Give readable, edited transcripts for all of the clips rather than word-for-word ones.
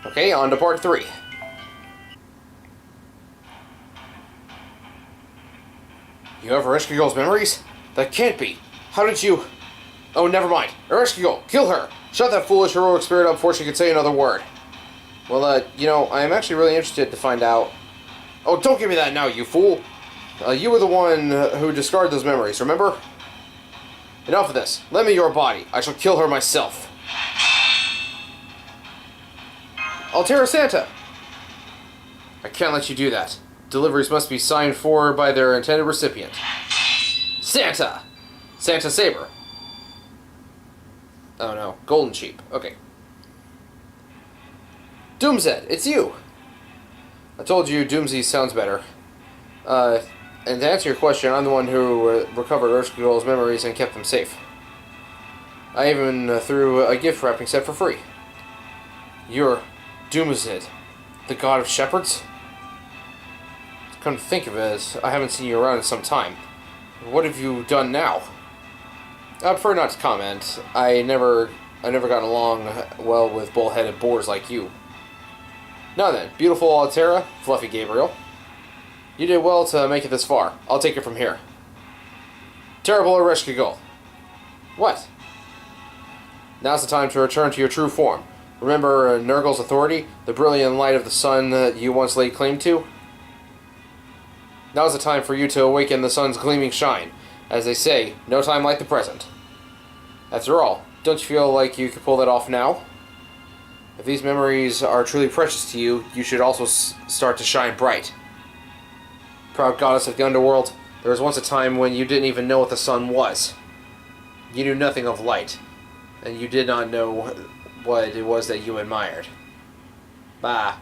Okay, on to part 3. You have Ereshkigal's memories? That can't be. How did you... Oh, never mind. Ereshkigal, kill her! Shut that foolish heroic spirit up before she can say another word. Well, I am actually really interested to find out... Oh, don't give me that now, you fool! You were the one who discarded those memories, remember? Enough of this. Lend me your body. I shall kill her myself. Altera Santa! I can't let you do that. Deliveries must be signed for by their intended recipient. Santa! Santa Saber. Oh no, Golden Sheep. Okay. Doomzed, it's you! I told you Doomsy sounds better. And to answer your question, I'm the one who recovered Ereshkigal's memories and kept them safe. I even threw a gift wrapping set for free. You're Doomzed, the god of shepherds? Come to think of it, I haven't seen you around in some time. What have you done now? I prefer not to comment. I never got along well with bull-headed boars like you. Now then, beautiful Altera, fluffy Gabriel. You did well to make it this far. I'll take it from here. Terrible Ereshkigal. What? Now's the time to return to your true form. Remember Nergal's authority? The brilliant light of the sun that you once laid claim to? Now's the time for you to awaken the sun's gleaming shine. As they say, no time like the present. After all, don't you feel like you could pull that off now? If these memories are truly precious to you, you should also start to shine bright. Proud goddess of the Underworld, there was once a time when you didn't even know what the sun was. You knew nothing of light, and you did not know what it was that you admired. Bah.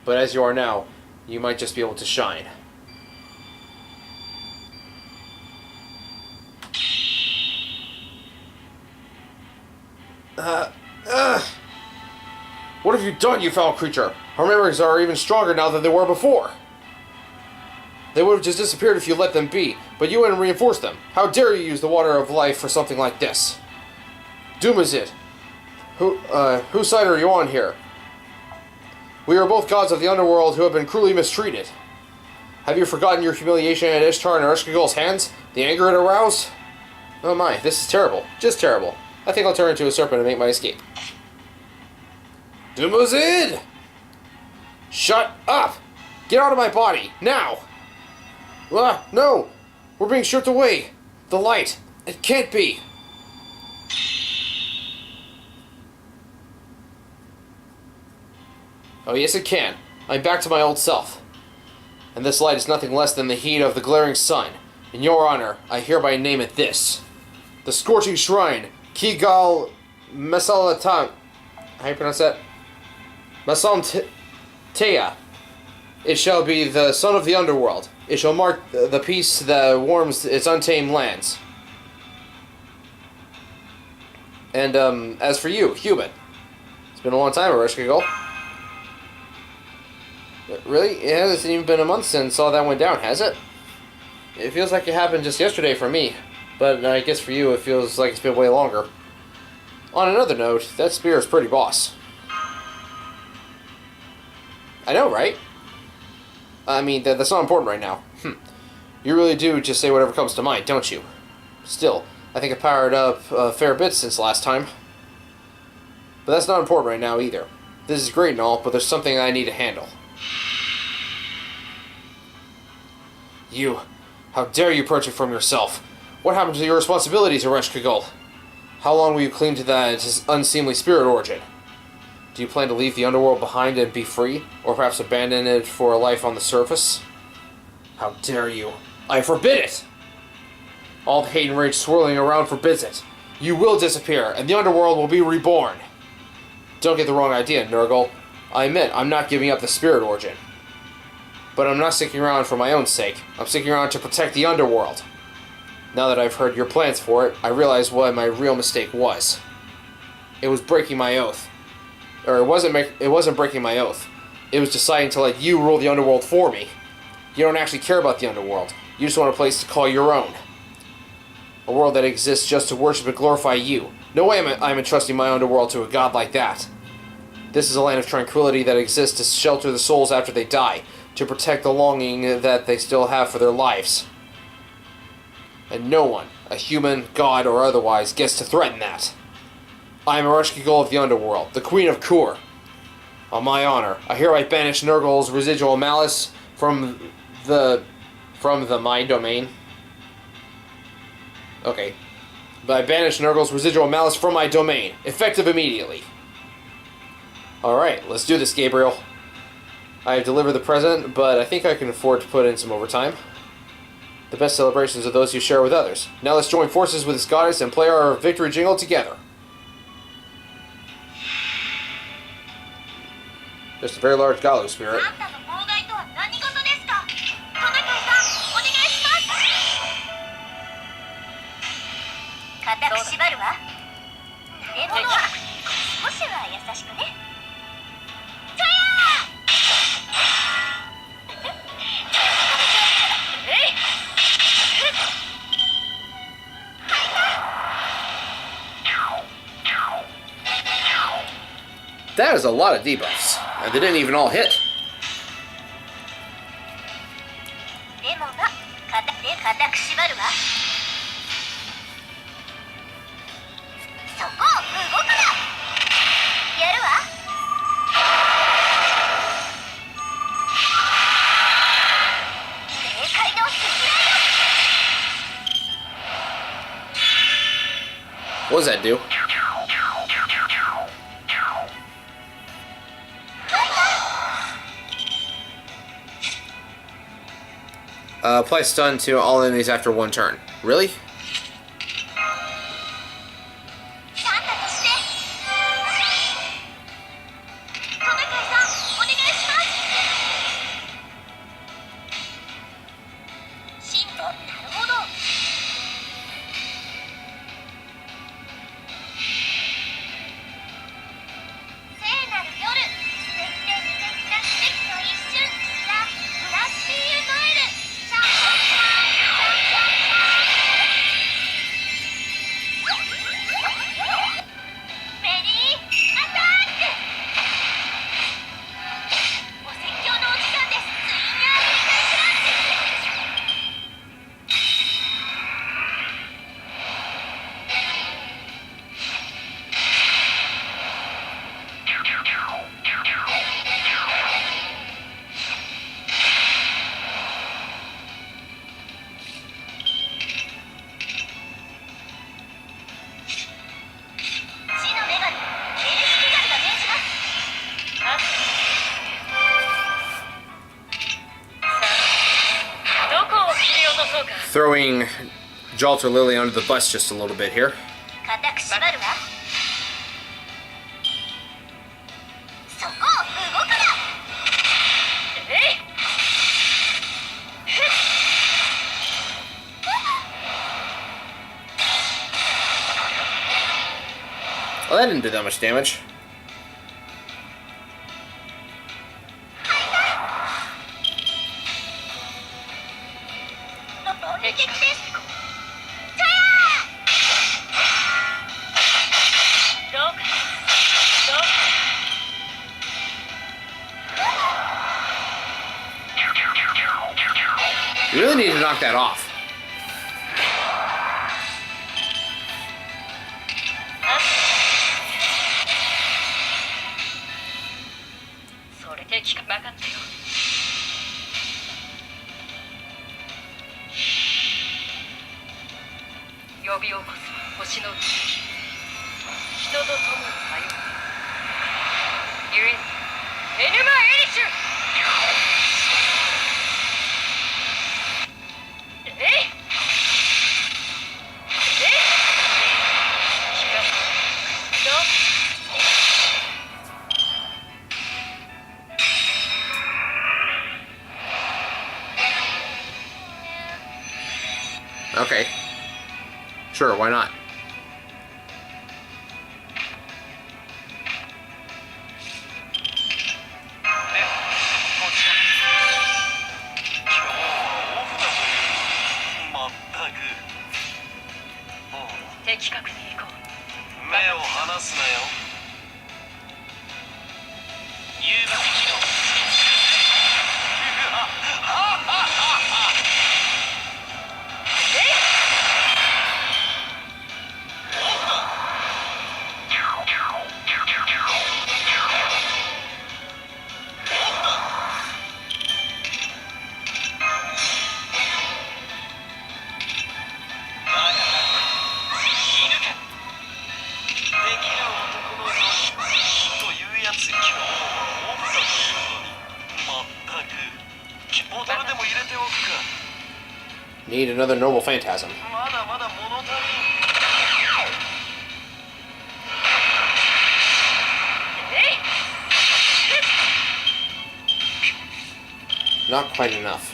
But as you are now, you might just be able to shine. What have you done, you foul creature? Our memories are even stronger now than they were before. They would have just disappeared if you let them be, but you went and reinforced them. How dare you use the water of life for something like this? Doomzed, whose side are you on here? We are both gods of the Underworld who have been cruelly mistreated. Have you forgotten your humiliation at Ishtar and Ereshkigal's hands? The anger it aroused? Oh my, this is terrible. Just terrible. I think I'll turn into a serpent and make my escape. Doomzed! Shut up! Get out of my body, now! No! We're being stripped away! The light! It can't be! Oh yes it can. I'm back to my old self. And this light is nothing less than the heat of the glaring sun. In your honor, I hereby name it this. The Scorching Shrine, Kigal Mesalatang. How do you pronounce that? Masamtea. It shall be the sun of the Underworld. It shall mark the peace that warms its untamed lands. And, as for you, human. It's been a long time, Ereshkigal. Really? It hasn't even been a month since all that went down, has it? It feels like it happened just yesterday for me. But I guess for you, it feels like it's been way longer. On another note, that spear is pretty boss. I know, right? I mean, that's not important right now. You really do just say whatever comes to mind, don't you? Still, I think I powered up a fair bit since last time. But that's not important right now either. This is great and all, but there's something I need to handle. You! How dare you purge it from yourself? What happened to your responsibilities, Ereshkigal? How long will you cling to that unseemly spirit origin? Do you plan to leave the Underworld behind and be free? Or perhaps abandon it for a life on the surface? How dare you! I forbid it! All the hate and rage swirling around forbids it. You will disappear, and the Underworld will be reborn. Don't get the wrong idea, Nergal. I admit, I'm not giving up the spirit origin. But I'm not sticking around for my own sake. I'm sticking around to protect the Underworld. Now that I've heard your plans for it, I realize what my real mistake was. It was breaking my oath. Or it wasn't breaking my oath. It was deciding to let you rule the Underworld for me. You don't actually care about the Underworld. You just want a place to call your own. A world that exists just to worship and glorify you. No way I'm entrusting my Underworld to a god like that. This is a land of tranquility that exists to shelter the souls after they die, to protect the longing that they still have for their lives. And no one, a human, god, or otherwise, gets to threaten that. I am Ereshkigal of the Underworld, the Queen of Kur. On my honor, I hereby banish Nergal's residual malice from my domain. Okay. But I banish Nergal's residual malice from my domain, effective immediately. Alright, let's do this, Gabriel. I have delivered the present, but I think I can afford to put in some overtime. The best celebrations are those you share with others. Now let's join forces with this goddess and play our victory jingle together. Just a very large Galu spirit. That is a lot of debuffs, and they didn't even all hit. What does that do? Apply stun to all enemies after one turn. Really? Throwing Jalter Lily under the bus just a little bit here. Well, that didn't do that much damage. You really need to knock that off. Okay. Sure, why not? Need another noble phantasm. Not quite enough.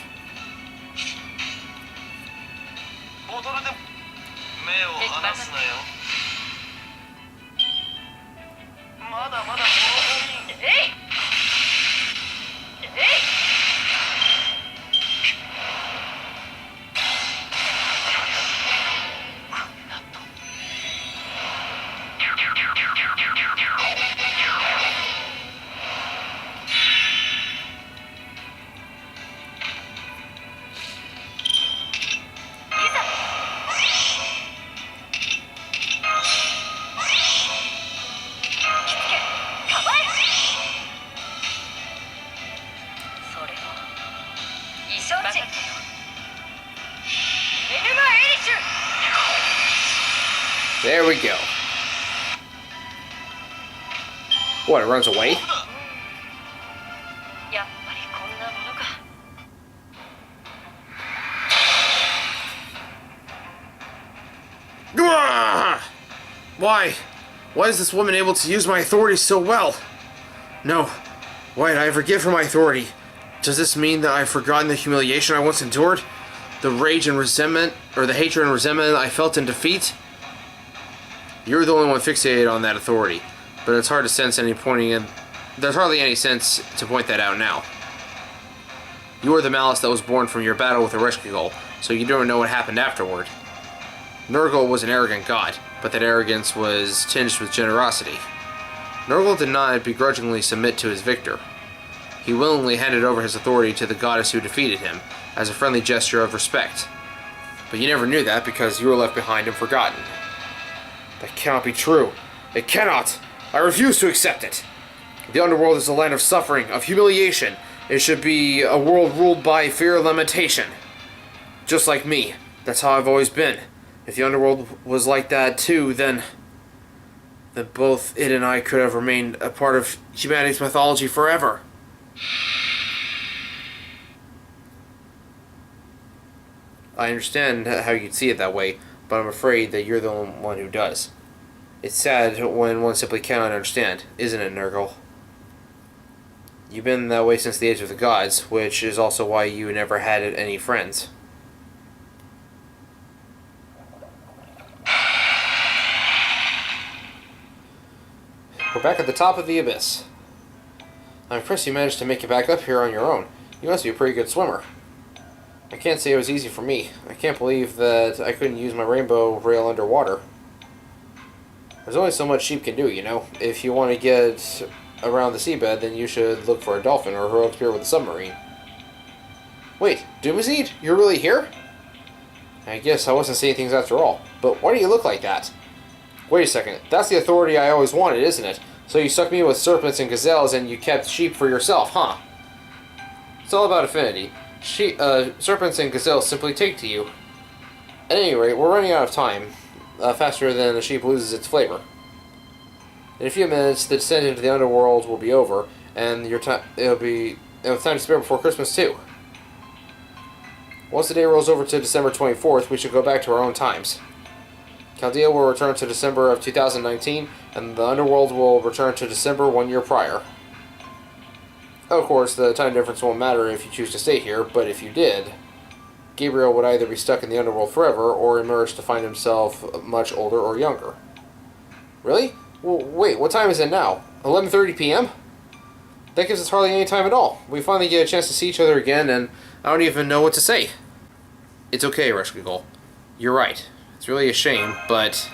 There we go. What, it runs away? Why? Why is this woman able to use my authority so well? No. Why did I ever give her my authority? Does this mean that I've forgotten the humiliation I once endured? The rage and resentment, or the hatred and resentment I felt in defeat? You're the only one fixated on that authority, but it's hard to sense any pointing in. There's hardly any sense to point that out now. You are the malice that was born from your battle with Ereshkigal, so you don't know what happened afterward. Nergal was an arrogant god, but that arrogance was tinged with generosity. Nergal did not begrudgingly submit to his victor. He willingly handed over his authority to the goddess who defeated him, as a friendly gesture of respect. But you never knew that because you were left behind and forgotten. That cannot be true. It cannot! I refuse to accept it! The Underworld is a land of suffering, of humiliation. It should be a world ruled by fear and lamentation. Just like me. That's how I've always been. If the Underworld was like that too, then both it and I could have remained a part of humanity's mythology forever. I understand how you'd see it that way, but I'm afraid that you're the only one who does. It's sad when one simply cannot understand, isn't it, Nergal? You've been that way since the age of the gods, which is also why you never had any friends. We're back at the top of the abyss. I'm impressed you managed to make it back up here on your own. You must be a pretty good swimmer. I can't say it was easy for me. I can't believe that I couldn't use my rainbow rail underwater. There's only so much sheep can do, you know. If you want to get around the seabed, then you should look for a dolphin or a heroic spear with a submarine. Wait, Doomazid? You're really here? I guess I wasn't seeing things after all. But why do you look like that? Wait a second. That's the authority I always wanted, isn't it? So you stuck me with serpents and gazelles and you kept sheep for yourself, huh? It's all about affinity. Serpents and gazelles simply take to you. At any rate, we're running out of time. Faster than a sheep loses its flavor. In a few minutes, the descent into the Underworld will be over, and it'll be time to spare before Christmas too. Once the day rolls over to December 24th, we should go back to our own times. Chaldea will return to December of 2019, and the Underworld will return to December 1 year prior. Of course, the time difference won't matter if you choose to stay here, but if you did, Gabriel would either be stuck in the Underworld forever, or emerge to find himself much older or younger. Really? Well, wait, what time is it now? 11:30 p.m.? That gives us hardly any time at all. We finally get a chance to see each other again, and I don't even know what to say. It's okay, Ereshkigal. You're right. It's really a shame, but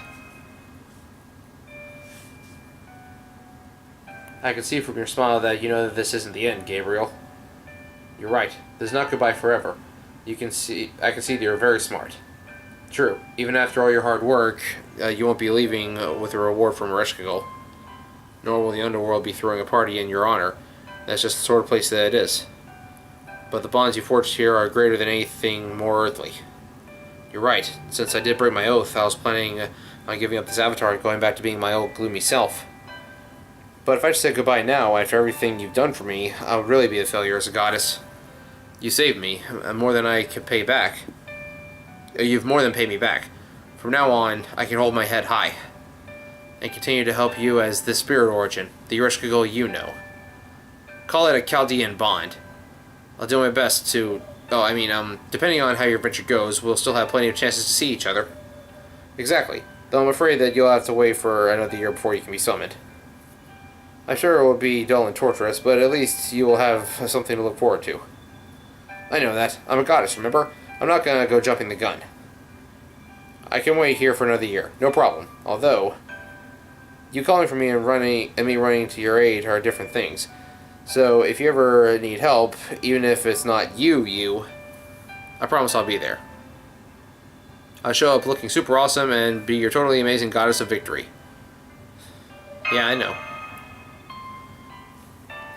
I can see from your smile that you know that this isn't the end, Gabriel. You're right. This is not goodbye forever. I can see that you're very smart. True. Even after all your hard work, you won't be leaving with a reward from Ereshkigal. Nor will the Underworld be throwing a party in your honor. That's just the sort of place that it is. But the bonds you forged here are greater than anything more earthly. You're right. Since I did break my oath, I was planning on giving up this avatar and going back to being my old gloomy self. But if I just said goodbye now, after everything you've done for me, I would really be a failure as a goddess. You saved me, more than I could pay back. You've more than paid me back. From now on, I can hold my head high and continue to help you as the spirit origin, the Ereshkigal you know. Call it a Chaldean bond. I'll do my best to... depending on how your venture goes, we'll still have plenty of chances to see each other. Exactly. Though I'm afraid that you'll have to wait for another year before you can be summoned. I'm sure it will be dull and torturous, but at least you will have something to look forward to. I know that. I'm a goddess, remember? I'm not gonna go jumping the gun. I can wait here for another year. No problem. Although, you calling for me and me running to your aid are different things. So, if you ever need help, even if it's not you, I promise I'll be there. I'll show up looking super awesome and be your totally amazing goddess of victory. Yeah, I know.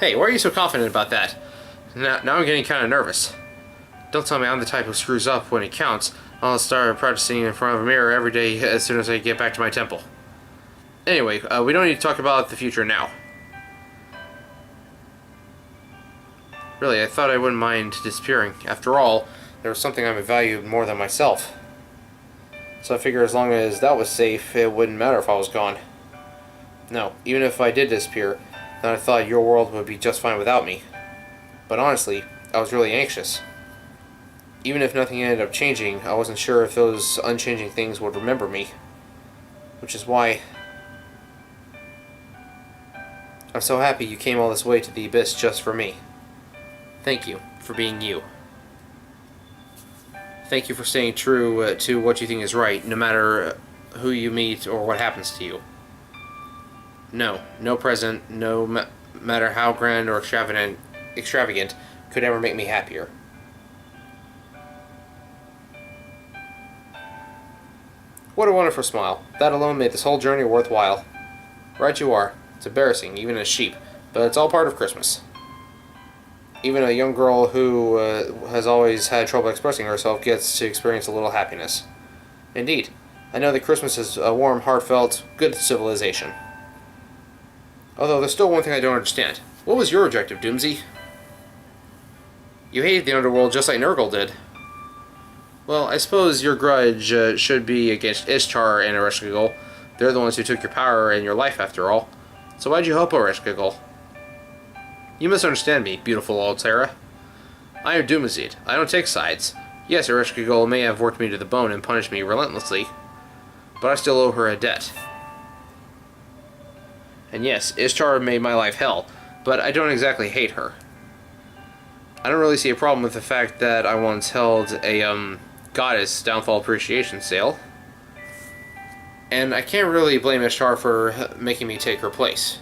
Hey, why are you so confident about that? Now I'm getting kind of nervous. Don't tell me I'm the type who screws up when it counts. I'll start practicing in front of a mirror every day as soon as I get back to my temple. Anyway, we don't need to talk about the future now. Really, I thought I wouldn't mind disappearing. After all, there was something I valued more than myself. So I figured as long as that was safe, it wouldn't matter if I was gone. No, even if I did disappear, then I thought your world would be just fine without me. But honestly, I was really anxious. Even if nothing ended up changing, I wasn't sure if those unchanging things would remember me. Which is why I'm so happy you came all this way to the Abyss just for me. Thank you for being you. Thank you for staying true to what you think is right, no matter who you meet or what happens to you. No present, no matter how grand or extravagant, could ever make me happier. What a wonderful smile. That alone made this whole journey worthwhile. Right you are. It's embarrassing, even as sheep, but it's all part of Christmas. Even a young girl who has always had trouble expressing herself gets to experience a little happiness. Indeed, I know that Christmas is a warm, heartfelt, good civilization. Although there's still one thing I don't understand. What was your objective, Doomsy? You hated the Underworld just like Nergal did. Well, I suppose your grudge should be against Ishtar and Ereshkigal. They're the ones who took your power and your life, after all. So why'd you help Ereshkigal? You misunderstand me, beautiful old Sarah. I am Doomazid. I don't take sides. Yes, Ereshkigal may have worked me to the bone and punished me relentlessly, but I still owe her a debt. And yes, Ishtar made my life hell, but I don't exactly hate her. I don't really see a problem with the fact that I once held a, Goddess Downfall Appreciation sale. And I can't really blame Ishtar for making me take her place.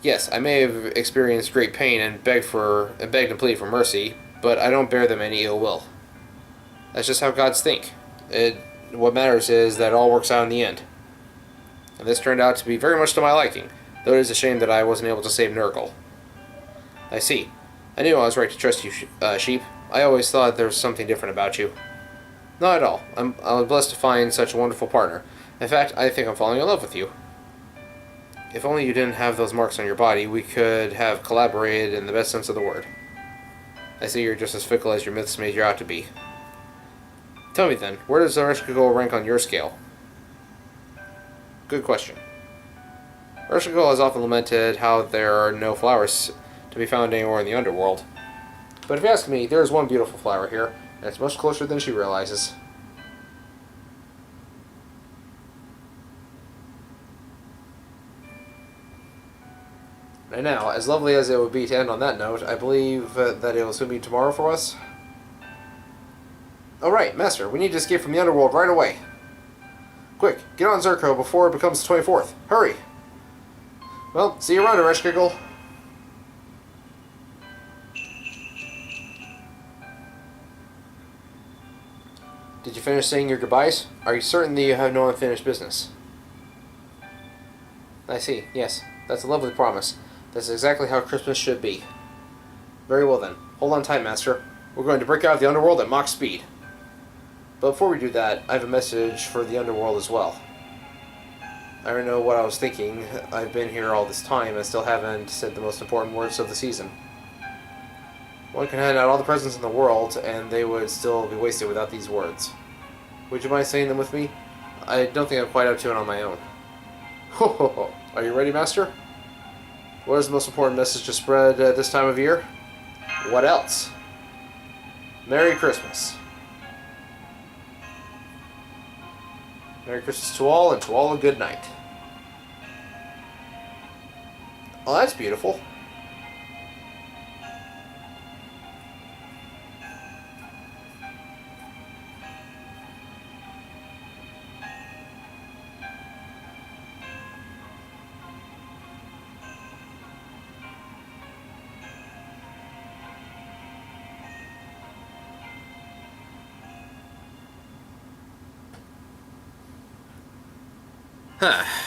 Yes, I may have experienced great pain and begged and pleaded for mercy, but I don't bear them any ill will. That's just how gods think. What matters is that it all works out in the end. And this turned out to be very much to my liking, though it is a shame that I wasn't able to save Nergal. I see. I knew I was right to trust you, Sheep. I always thought there was something different about you. Not at all. I was blessed to find such a wonderful partner. In fact, I think I'm falling in love with you. If only you didn't have those marks on your body, we could have collaborated in the best sense of the word. I see you're just as fickle as your myths made you out to be. Tell me then, where does Ereshkigal rank on your scale? Good question. Ereshkigal has often lamented how there are no flowers to be found anywhere in the Underworld. But if you ask me, there is one beautiful flower here, and it's much closer than she realizes. And now, as lovely as it would be to end on that note, I believe that it will soon be tomorrow for us. Alright, Master, we need to escape from the Underworld right away. Quick, get on Zerko before it becomes the 24th. Hurry! Well, see you around, Ereshkigal. Did you finish saying your goodbyes? Are you certain that you have no unfinished business? I see, yes. That's a lovely promise. That's exactly how Christmas should be. Very well then. Hold on tight, Master. We're going to break out of the Underworld at Mach speed. But before we do that, I have a message for the Underworld as well. I already know what I was thinking. I've been here all this time and still haven't said the most important words of the season. One can hand out all the presents in the world, and they would still be wasted without these words. Would you mind saying them with me? I don't think I'm quite up to it on my own. Ho ho ho. Are you ready, Master? What is the most important message to spread at this time of year? What else? Merry Christmas. Merry Christmas to all, and to all a good night. Oh, that's beautiful.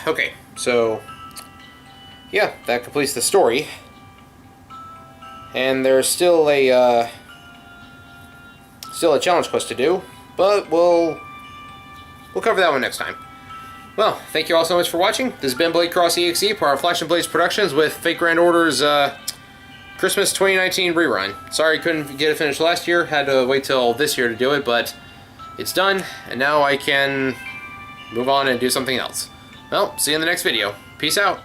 Okay, so yeah, that completes the story. And there's still a challenge quest to do, but we'll cover that one next time. Well, thank you all so much for watching. This has been Blade Cross EXE, part of Flash and Blades Productions with Fate Grand Order's Christmas 2019 rerun. Sorry I couldn't get it finished last year. Had to wait till this year to do it, but it's done, and now I can move on and do something else. Well, see you in the next video. Peace out.